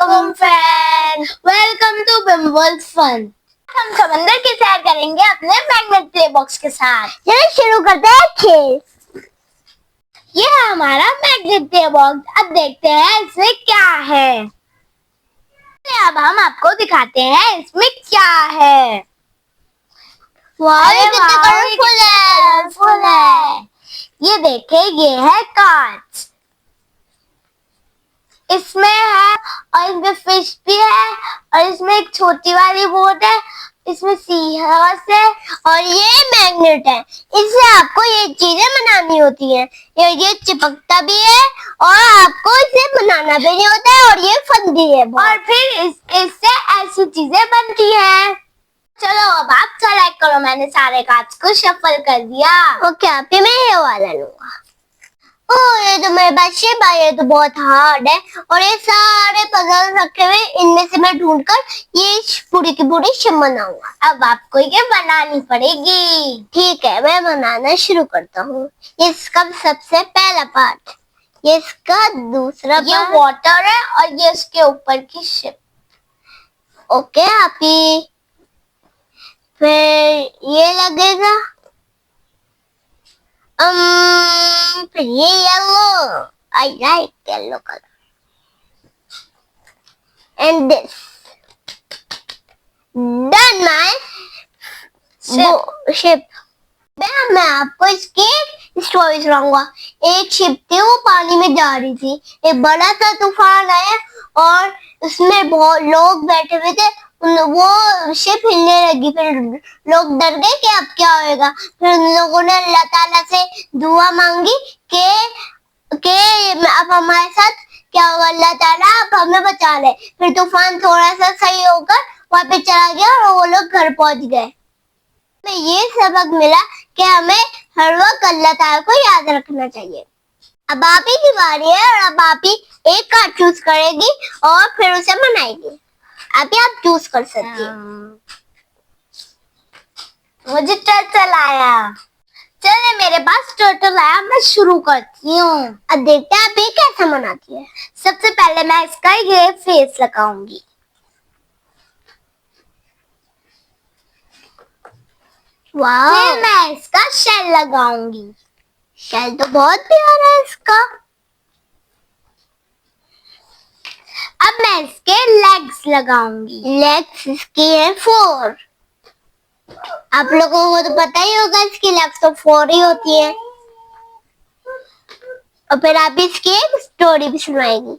वालेकुम friend, welcome to बिम्बल fun. हम समंदर की सैर करेंगे अपने मैग्नेट प्ले बॉक्स के साथ। चलो शुरू करते हैं खेल। ये है हमारा मैग्नेट प्ले बॉक्स। अब देखते हैं इसमें क्या है। अब हम आपको दिखाते हैं इसमें क्या है। वाह, ये कितना कलरफुल है। ये देखिए, ये है कार्ड्स। इसमें है और इसमें फिश भी है और इसमें एक छोटी वाली बोट है, इसमें सी हॉर्स है और ये मैग्नेट है। इससे आपको ये चीजें बनानी होती हैं। ये चिपकता भी है और आपको इसे बनाना भी नहीं होता है और ये फन भी है और फिर इससे ऐसी चीजें बनती हैं। चलो अब आप सेलेक्ट करो। मैंने सारे कार्ड्स को शफल कर दिया। ओके, अभी मैं ये वाला लूंगा। ओह, ये तो मेरे पास शेप है। ये तो बहुत हार्ड है और ये सारे पजल रखे हुए, इनमें से मैं ढूंढकर ये पूरी की पूरी शेप बनाऊंगा। अब आपको ये बनानी पड़ेगी। ठीक है, मैं बनाना शुरू करता हूँ। इसका सबसे पहला पार्ट, ये इसका दूसरा ये पार्ट। वाटर है और ये इसके ऊपर की शिप। ओके आपी, फिर ये लगेगा। फिर ये yellow. I like yellow color. And this. Done my ship. मैं आपको इसकी स्टोरी सुनाऊंगा। एक शिप थी, वो पानी में जा रही थी। एक बड़ा सा तूफान आया और उसमें बहुत लोग बैठे हुए थे। वो शिप हिलने लगी। फिर लोग डर गए कि अब क्या होएगा। फिर उन लोगों ने अल्लाह ताला से दुआ मांगी कि अब हमारे साथ क्या होगा, अल्लाह ताला अब हमें बचा ले। फिर तूफान थोड़ा सा सही होकर वहां पे चला गया और वो लोग घर पहुंच गए। हमें ये सबक मिला कि हमें हर वक्त अल्लाह ताला को याद रखना चाहिए। अब आप ही की बारी है और अब आप ही एक कार्ड चूज करेगी और फिर उसे मनाएगी। अभी आप चूज कर सकती हैं। मुझे टर्टल आया। चले, मेरे पास टर्टल आया, मैं शुरू करती हूँ। अब देखते हैं आप ये कैसे मनाती है। सबसे पहले मैं इसका ये फेस लगाऊंगी। वाह, फिर मैं इसका शेल लगाऊंगी। शेल तो बहुत प्यारा है इसका। अब मैं इसके लेग्स लगाऊंगी। लेग्स इसकी है 4। आप लोगों को तो पता ही होगा, इसकी लेग्स तो 4 ही होती है। और फिर आप इसकी एक स्टोरी भी सुनाएगी।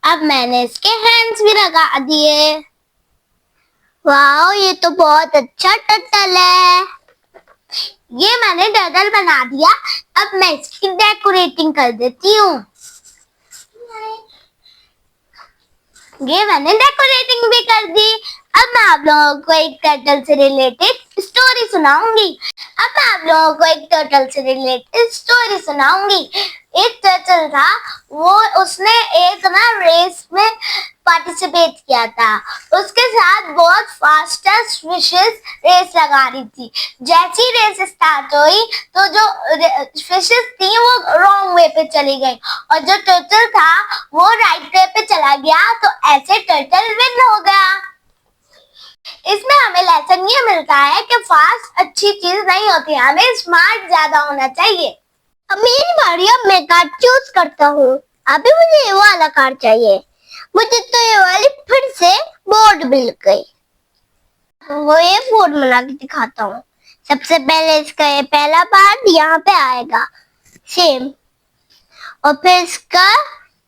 अब मैंने इसके हैंड्स भी लगा दिए। वाह, ये तो बहुत अच्छा टर्टल है। ये मैंने टर्टल बना दिया। अब मैं इसकी डेकोरेटिंग कर देती हूँ। ये मैंने डेकोरेटिंग भी कर दी। अब मैं आप लोगों को एक टर्टल से रिलेटेड स्टोरी सुनाऊंगी। एक टर्टल था, वो उसने एक रेस में पार्टिसिपेट किया था। उसके साथ बहुत फास्टेस्ट फिशेस रेस लगा रही थी। जैसी रेस स्टार्ट हुई तो जो फिशेस थी वो रॉन्ग वे पे चली गई और जो टर्टल था वो राइट वे पे चला गया। तो ऐसे टर्टल विन हो गया। इसमें हमें लेसन ये मिलता है कि फास्ट अच्छी चीज नहीं होती, हमें स्मार्ट ज्यादा होना चाहिए। अब मेरी बारी, अब मैं कार्ड चूज करता हूँ। अभी मुझे ये वाला कार्ड चाहिए। मुझे तो ये वाली फिर से बोर्ड मिल गई। वो ये बोर्ड बना के दिखाता हूँ। सबसे पहले इसका ये पहला पार्ट यहाँ पे आएगा सेम, और फिर इसका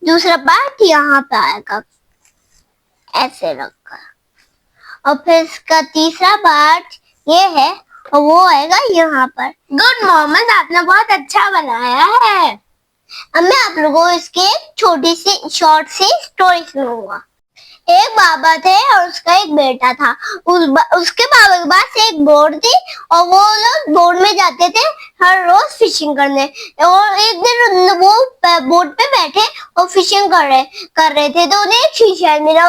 दूसरा पार्ट यहाँ पे आएगा ऐसे रखकर, और फिर इसका तीसरा पार्ट ये है और वो आएगा यहाँ पर। गुड मोहम्मद, आपने बहुत अच्छा बनाया है। अब मैं आप लोगों को इसकी एक छोटी सी शॉर्ट सी स्टोरी सुनाऊंगा। एक बाबा थे और उसका एक बेटा था। उसके बाबा के पास एक बोट थी और वो लोग बोट में जाते थे हर रोज फिशिंग करने। और एक दिन वो बोट पे बैठे और फिशिंग कर रहे थे तो उन्हें एक शीशा मिला।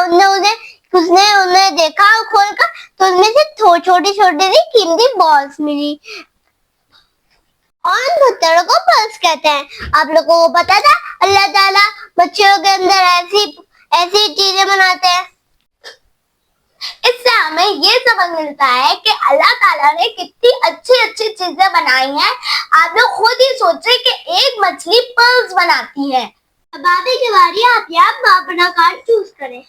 उसने उन्हें देखा खोल कर, तो उनमें से छोटी छोटी सी कीमती बॉल्स मिली। और पत्थरों को पल्स कहते हैं। आप लोगों को पता था अल्लाह ताला बच्चों के अंदर ऐसी ऐसी चीजें बनाते हैं। इससे हमें ये समझ मिलता है कि अल्लाह ताला ने कितनी अच्छी अच्छी चीजें बनाई हैं। आप लोग खुद ही सोचें कि एक मछली पल्स बनाती है। अब आगे की बारी आती है, आप अपना कार्ड चूज करें।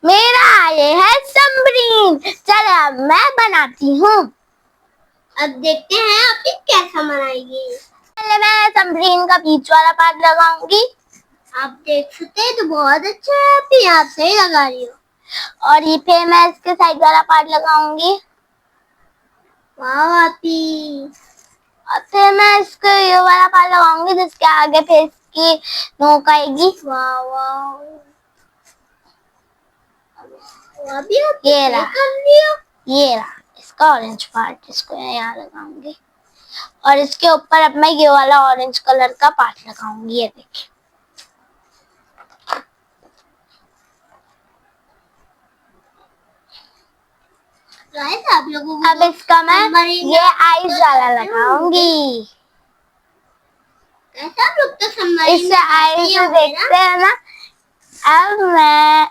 मेरा ये है समरीन। चलो अब मैं बनाती हूँ। अब देखते हैं आप ये कैसा बनाएगी। पहले मैं समरीन का बीच वाला पार्ट लगाऊंगी। आप देख सकते हैं तो बहुत अच्छा है, आप यहाँ से ही लगा रही हो। और ये फिर मैं इसके साइड वाला पार्ट लगाऊंगी। वाह आपी। और फिर मैं इसको ये वाला पार्ट लगाऊंगी जिसके आगे फिर इसकी नोक आएगी। वाह वाह अभी आप ये रहा। कर लिया। ये रहा इसका ऑरेंज पार्ट, इसको मैं यहाँ लगाऊंगी और इसके ऊपर अब मैं ये वाला ऑरेंज कलर का पार्ट लगाऊंगी। ये देखिए। आप लोगों को अब इसका मैं ये आईज वाला लगाऊंगी। कैसा आप लोग तो सबमरीन इससे आईज देखते हैं ना। अब मैं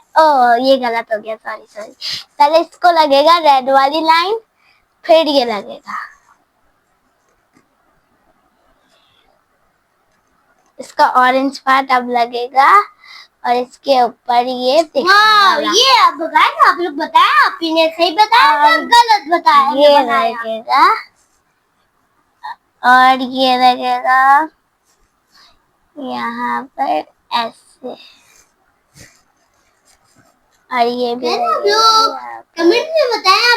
ये गलत हो गया, सॉरी सॉरी। पहले इसको लगेगा रेड वाली लाइन, फिर ये लगेगा। इसका ऑरेंज पार्ट अब लगेगा और इसके ऊपर ये ये आप बताया, आप लोग बताया, आपने सही बताया या गलत बताया? ये लगेगा और ये लगेगा यहाँ पर ऐसे, और ये भी आप लोग कमेंट में बताया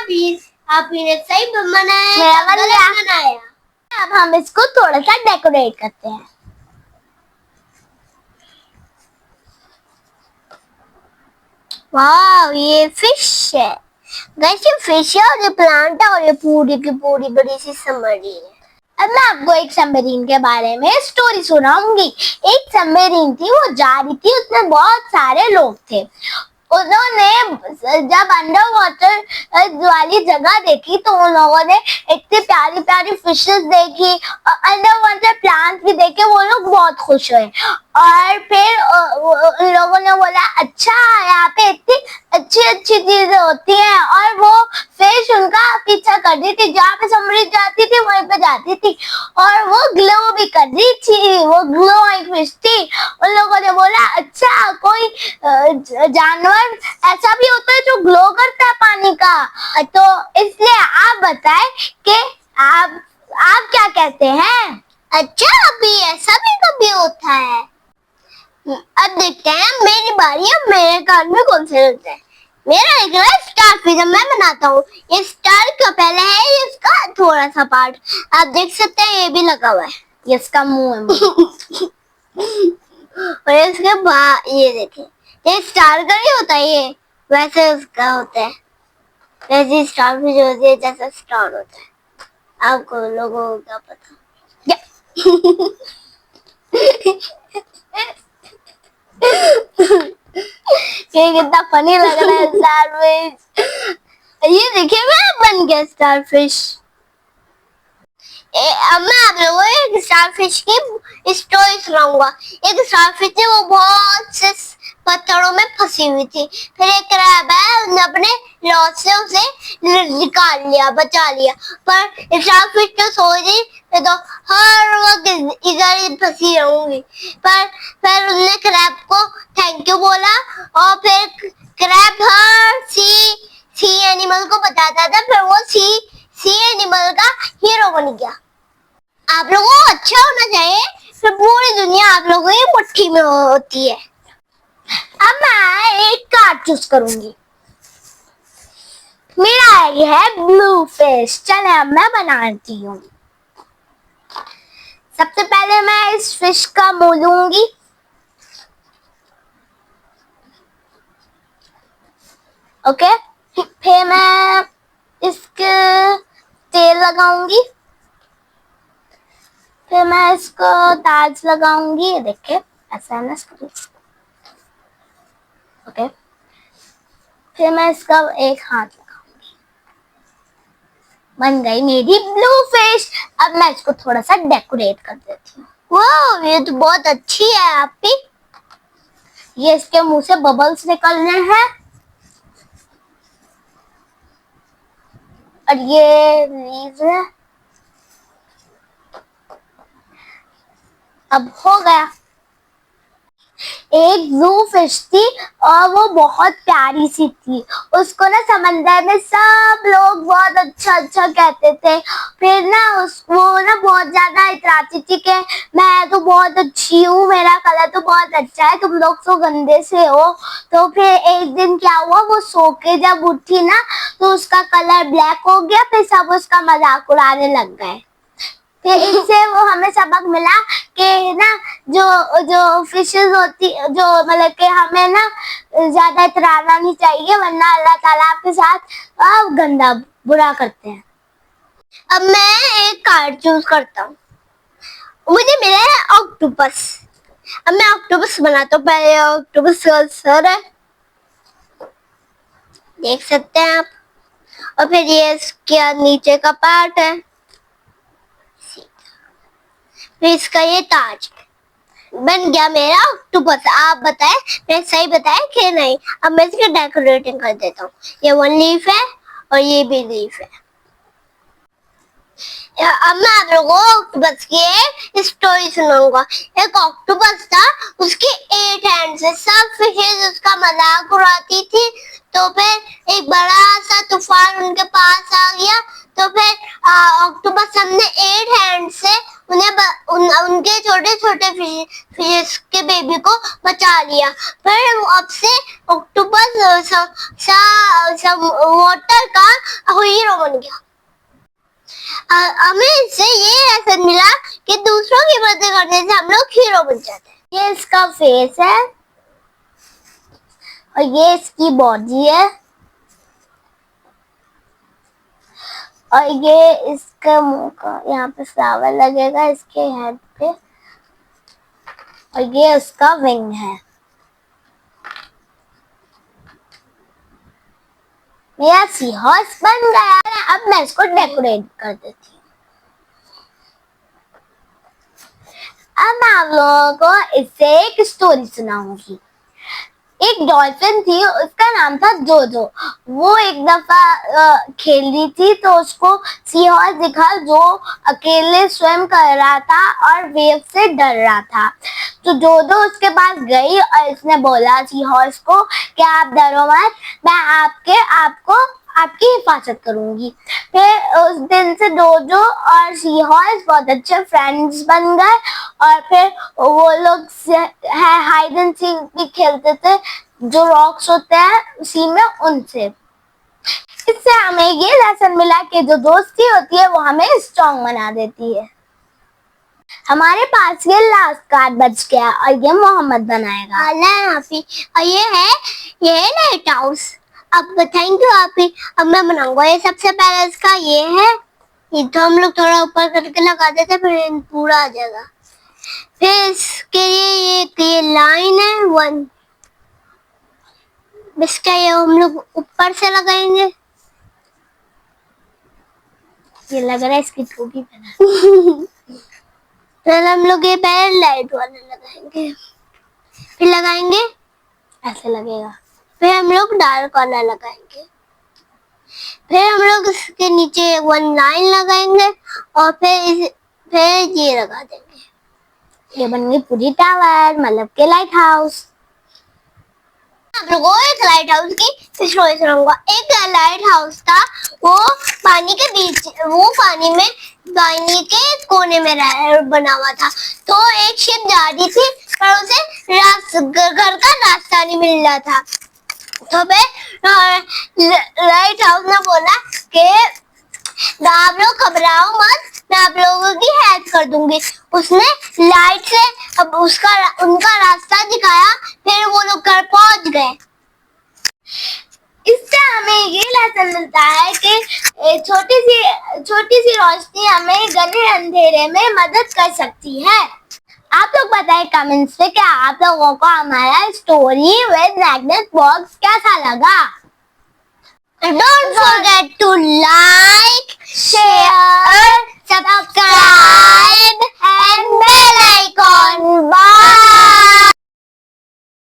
आपने सही बनाया मेरा या गलत बनाया। अब हम इसको थोड़ा सा डेकोरेट करते हैं। वाह ये फिश है गाइस, ये फिश है और ये प्लांट है और ये पूरी की पूरी बड़ी सी सबमरीन है। अब मैं आपको एक सबमरीन के बारे में स्टोरी सुनाऊंगी। एक सबमरीन थी, वो जा रही थी, उसमें बहुत सारे लोग थे। उन्होंने जब अंडर वाटर वाली जगह देखी तो उन लोगों ने इतनी प्यारी प्यारी फिशेस देखी, अंडर वाटर प्लांट भी देखे। वो लोग बहुत खुश हुए और फिर उन लोगों ने बोला अच्छा यहाँ पे इतनी अच्छी अच्छी चीजें होती हैं। और वो फिश उनका पीछा कर रही थी, जहाँ पे सबमरीन जाती थी वहीं पे जाती थी और वो ग्लो भी कर रही थी, वो ग्लोइंग फिश थी। उन लोगों ने बोला अच्छा कोई जानवर ऐसा भी होता है जो ग्लो करता है पानी का, तो इसलिए आप बताएं कि आप क्या कहते हैं। अच्छा अभी ऐसा भी कभी होता है। अब देखते हैं मेरी बारी है, मेरे कान में कौन से होता है। मेरा एक स्टार फिश मैं बनाता हूँ। ये स्टार का पहले है, ये इसका थोड़ा सा पार्ट आप देख सकते हैं, ये भी लगा हुआ है। ये इसका मुंह है। और इसके बाद ये देखें, ये स्टार का नहीं होता, ये वैसे उसका होता है, वैसे स्टार फिश होती है जैसा स्टार होता है। आपको लोगों को क्या पता। ये कितना फनी लग रहा है स्टार फिश। ये देखिए मैं बन गया स्टार फिश। अब मैं आप लोगों को एक स्टार फिश की स्टोरी सुनाऊंगा। एक स्टार फिश थी, वो बहुत से पत्थरों में फंसी हुई थी। फिर एक क्रैब है, उसने अपने लॉस से उसे निकाल लिया, बचा लिया। पर स्टार फिश तो सोची मैं तो हर वक्त इधर ही फंसी रहूंगी। पर उसने क्रैब को थैंक यू बोला और फिर क्रैब हर सी एनिमल को बताता था, फिर वो सी एनिमल का हीरो बन गया। आप लोगों को अच्छा होना चाहिए, फिर पूरी दुनिया आप लोगों की मुट्ठी में होती है। अब मैं एक कार्ड चूज करूंगी। मेरा ये है ब्लू फिश। चले अब मैं बनाती हूँ। सबसे पहले मैं इस फिश का मुंह लूंगी। ओके, फिर मैं इसके तेल लगाऊंगी। फिर मैं इसको ताज लगाऊंगी। ये देखिए ऐसा है ना इसका। ओके, फिर मैं इसका एक हाथ लगाऊंगी। बन गई मेरी ब्लू फिश। अब मैं इसको थोड़ा सा डेकोरेट कर देती हूँ। वाह, ये तो बहुत अच्छी है आपकी। ये इसके मुंह से बबल्स निकलने हैं और ये लीव्स है। अब हो गया। एक ब्लू फिश थी और वो बहुत प्यारी सी थी। उसको ना समंदर में सब लोग बहुत अच्छा अच्छा कहते थे। फिर ना वो ना बहुत ज्यादा इतराती थी कि मैं तो बहुत अच्छी हूँ, मेरा कलर तो बहुत अच्छा है, तुम लोग तो गंदे से हो। तो फिर एक दिन क्या हुआ, वो सो के जब उठी ना तो उसका कलर ब्लैक हो गया। फिर सब उसका मजाक उड़ाने लग गए। फिर इससे वो हमें सबक मिला कि ना जो जो फिशेस होती, जो मतलब कि हमें ना ज्यादा इतराना नहीं चाहिए, वरना अल्लाह ताला आपके साथ गंदा बुरा करते हैं। अब मैं एक कार्ड चूज करता हूँ। मुझे मिला है ऑक्टोपस। अब मैं ऑक्टोपस बनाता हूँ। पहले ऑक्टोपस का सर है, देख सकते हैं आप, और फिर ये इसके नीचे का पार्ट है, फिर इसका ये ताज। बन गया मेरा ऑक्टोपस। आप बताएं मैं सही बताया कि नहीं। अब मैं इसकी डेकोरेटिंग कर देता हूँ। ये वन लीफ है और ये भी लीफ है। अब मैं आप लोगों को ऑक्टोपस की एक स्टोरी सुनाऊंगा। एक ऑक्टोपस था, उसके 8 हैंड्स है। सब फिशेज उसका मजाक उड़ाती थी। तो फिर एक बड़ा सा तूफान उनके पास आ गया। तो फिर ऑक्टोपस हमने 8 हैंड से उनके छोटे छोटे फिशेस के बेबी को बचा लिया। फिर अब से ऑक्टोपस वाटर का हीरो बन गया। हमें इससे ये लेसन मिला कि दूसरों की मदद करने से हम लोग हीरो बन जाते हैं। ये इसका फेस है और ये इसकी बॉडी है और ये इसका मुंह का यहाँ पे फ्लावर लगेगा इसके हेड पे और ये उसका विंग है। मेरा सी हॉर्स बन गया है। अब मैं इसको डेकोरेट कर देती हूँ। अब मैं आप लोगों को इससे एक स्टोरी सुनाऊंगी। एक डॉल्फिन थी, उसका नाम था जोजो। वो एक दफा खेल रही थी तो उसको सी हॉर्स दिखा जो अकेले स्विम कर रहा था और वेव से डर रहा था। तो जोजो उसके पास गई और इसने बोला सी हॉर्स को कि आप डरो मत, मैं आपको आपकी हिफाजत करूंगी। फिर उस दिन से जोजो और सी हॉर्स बहुत अच्छे फ्रेंड्स बन गए और फिर वो लोग हाइड एंड सीक भी खेलते थे, जो रॉक्स होते हैं सी में उनसे। इससे हमें ये लेसन मिला कि जो दोस्ती होती है वो हमें स्ट्रॉन्ग बना देती है। हमारे पास ये लास्ट कार्ड बच गया और ये मोहम्मद बनाएगा। और ये है लाइट हाउस। अब थैंक यू आप ही। अब मैं बनाऊंगा। ये सबसे पहले इसका ये है, ये तो हम लोग थोड़ा ऊपर करके लगा देते फिर पूरा आ जाएगा। फिर इसके लिए ये लाइन है 1, इसका ये हम लोग ऊपर से लगाएंगे। ये लग रहा है इसकी टोपी पहना। फिर हम लोग ये पहले लाइट वाला लगाएंगे, फिर लगाएंगे ऐसे लगेगा। फिर हम लोग डार्क वाला लगाएंगे, फिर हम लोग इसके नीचे 1 लाइन लगाएंगे और फिर ये लगा देंगे। ये बन गई पूरी टावर, मतलब के लाइट हाउस। आप लोगों को एक लाइट हाउस की स्टोरी सुनाऊंगा। एक लाइट हाउस था, वो पानी के बीच, वो पानी के कोने में बना हुआ था। तो एक शिप जा रही थी पर उसे घर का रास्ता नहीं मिल रहा था। तो फिर लाइट हाउस ने बोला कि आप लोग घबराओ मत, मैं आप लोगों की हेल्प कर दूंगी। उसने लाइट से अब उनका रास्ता दिखाया, फिर वो लोग घर पहुंच गए। इससे हमें ये लेसन मिलता है कि छोटी सी रोशनी हमें घने अंधेरे में मदद कर सकती है। आप लोग बताएं कमेंट्स में क्या आप लोगों को हमारा स्टोरी विद मैग्नेट बॉक्स कैसा लगा। Don't forget